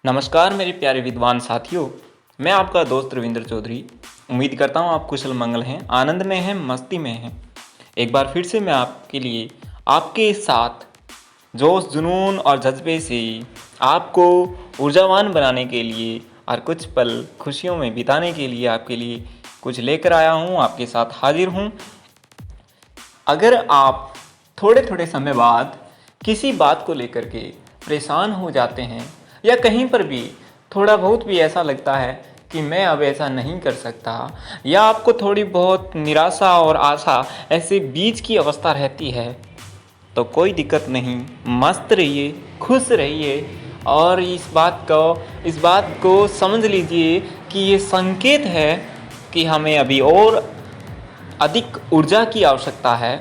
नमस्कार मेरे प्यारे विद्वान साथियों। मैं आपका दोस्त रविंद्र चौधरी। उम्मीद करता हूँ आप कुशल मंगल हैं, आनंद में हैं, मस्ती में हैं। एक बार फिर से मैं आपके लिए आपके साथ जोश जुनून और जज्बे से आपको ऊर्जावान बनाने के लिए और कुछ पल खुशियों में बिताने के लिए आपके लिए कुछ लेकर आया हूँ, आपके साथ हाजिर हूँ। अगर आप थोड़े थोड़े समय बाद किसी बात को लेकर के परेशान हो जाते हैं या कहीं पर भी थोड़ा बहुत भी ऐसा लगता है कि मैं अब ऐसा नहीं कर सकता, या आपको थोड़ी बहुत निराशा और आशा ऐसे बीच की अवस्था रहती है, तो कोई दिक्कत नहीं, मस्त रहिए, खुश रहिए और इस बात को समझ लीजिए कि ये संकेत है कि हमें अभी और अधिक ऊर्जा की आवश्यकता है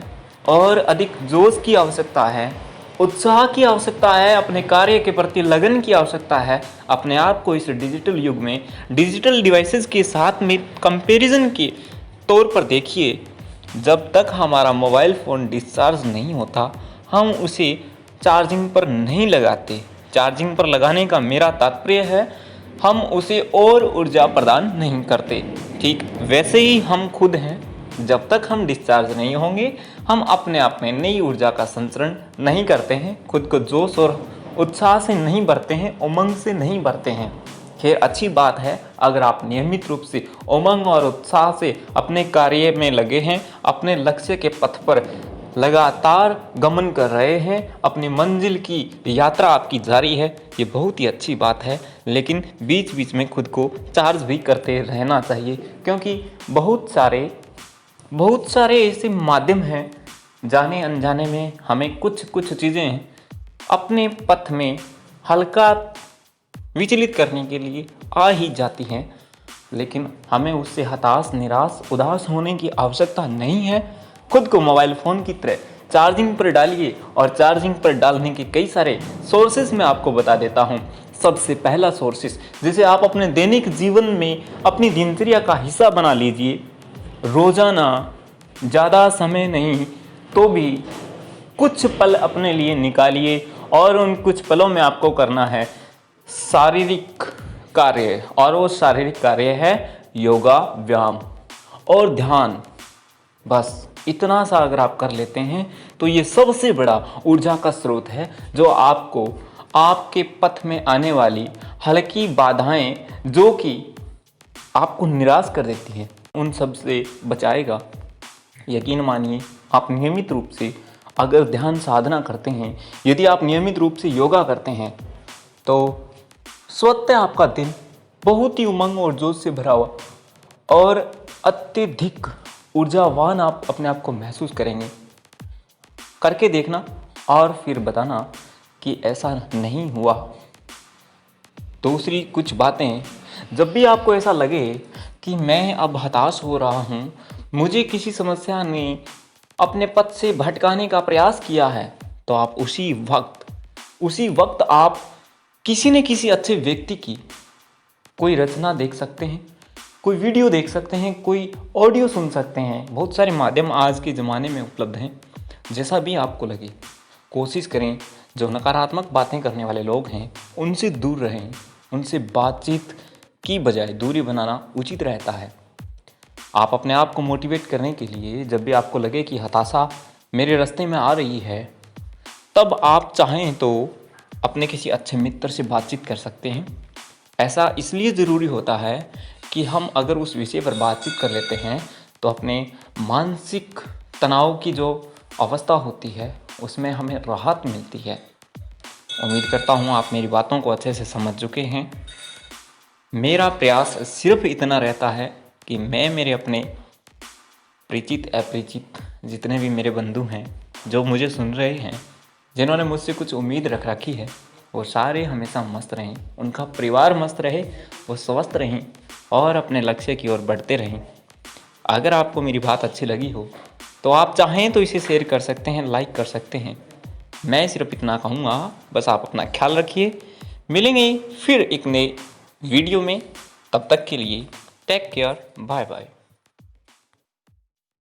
और अधिक जोश की आवश्यकता है, उत्साह की आवश्यकता है, अपने कार्य के प्रति लगन की आवश्यकता है। अपने आप को इस डिजिटल युग में डिजिटल डिवाइसेस के साथ में कंपैरिजन के तौर पर देखिए। जब तक हमारा मोबाइल फ़ोन डिस्चार्ज नहीं होता, हम उसे चार्जिंग पर नहीं लगाते। चार्जिंग पर लगाने का मेरा तात्पर्य है हम उसे और ऊर्जा प्रदान नहीं करते। ठीक वैसे ही हम खुद हैं, जब तक हम डिस्चार्ज नहीं होंगे हम अपने आप में नई ऊर्जा का संचरण नहीं करते हैं, खुद को जोश और उत्साह से नहीं भरते हैं, उमंग से नहीं भरते हैं। खैर अच्छी बात है अगर आप नियमित रूप से उमंग और उत्साह से अपने कार्य में लगे हैं, अपने लक्ष्य के पथ पर लगातार गमन कर रहे हैं, अपनी मंजिल की यात्रा आपकी जारी है, ये बहुत ही अच्छी बात है। लेकिन बीच बीच में खुद को चार्ज भी करते रहना चाहिए, क्योंकि बहुत सारे ऐसे माध्यम हैं जाने अनजाने में हमें कुछ चीज़ें अपने पथ में हल्का विचलित करने के लिए आ ही जाती हैं, लेकिन हमें उससे हताश, निराश, उदास होने की आवश्यकता नहीं है। खुद को मोबाइल फ़ोन की तरह चार्जिंग पर डालिए और चार्जिंग पर डालने के कई सारे सोर्सेज मैं आपको बता देता हूँ। सबसे पहला सोर्सेज जिसे आप अपने दैनिक जीवन में अपनी दिनचर्या का हिस्सा बना लीजिए। रोज़ाना ज़्यादा समय नहीं तो भी कुछ पल अपने लिए निकालिए और उन कुछ पलों में आपको करना है शारीरिक कार्य, और वो शारीरिक कार्य है योगा, व्यायाम और ध्यान। बस इतना सा अगर आप कर लेते हैं तो ये सबसे बड़ा ऊर्जा का स्रोत है जो आपको आपके पथ में आने वाली हल्की बाधाएं जो कि आपको निराश कर देती हैं उन सब से बचाएगा। यकीन मानिए आप नियमित रूप से अगर ध्यान साधना करते हैं, यदि आप नियमित रूप से योगा करते हैं, तो स्वतः आपका दिन बहुत ही उमंग और जोश से भरा हुआ और अत्यधिक ऊर्जावान आप अपने आप को महसूस करेंगे। करके देखना और फिर बताना कि ऐसा नहीं हुआ। दूसरी कुछ बातें, जब भी आपको ऐसा लगे कि मैं अब हताश हो रहा हूँ, मुझे किसी समस्या ने अपने पथ से भटकाने का प्रयास किया है, तो आप उसी वक्त आप किसी न किसी अच्छे व्यक्ति की कोई रचना देख सकते हैं, कोई वीडियो देख सकते हैं, कोई ऑडियो सुन सकते हैं। बहुत सारे माध्यम आज के ज़माने में उपलब्ध हैं। जैसा भी आपको लगे कोशिश करें जो नकारात्मक बातें करने वाले लोग हैं उनसे दूर रहें। उनसे बातचीत की बजाय दूरी बनाना उचित रहता है। आप अपने आप को मोटिवेट करने के लिए जब भी आपको लगे कि हताशा मेरे रास्ते में आ रही है, तब आप चाहें तो अपने किसी अच्छे मित्र से बातचीत कर सकते हैं। ऐसा इसलिए ज़रूरी होता है कि हम अगर उस विषय पर बातचीत कर लेते हैं तो अपने मानसिक तनाव की जो अवस्था होती है उसमें हमें राहत मिलती है। उम्मीद करता हूँ आप मेरी बातों को अच्छे से समझ चुके हैं। मेरा प्रयास सिर्फ इतना रहता है कि मैं मेरे अपने परिचित अपरिचित जितने भी मेरे बंधु हैं जो मुझे सुन रहे हैं, जिन्होंने मुझसे कुछ उम्मीद रख रखी है, वो सारे हमेशा मस्त रहें, उनका परिवार मस्त रहे, वो स्वस्थ रहें और अपने लक्ष्य की ओर बढ़ते रहें। अगर आपको मेरी बात अच्छी लगी हो तो आप चाहें तो इसे शेयर कर सकते हैं, लाइक कर सकते हैं। मैं सिर्फ इतना कहूँगा, बस आप अपना ख्याल रखिए। मिलेंगे फिर एक नए वीडियो में, तब तक के लिए टेक केयर, बाय बाय।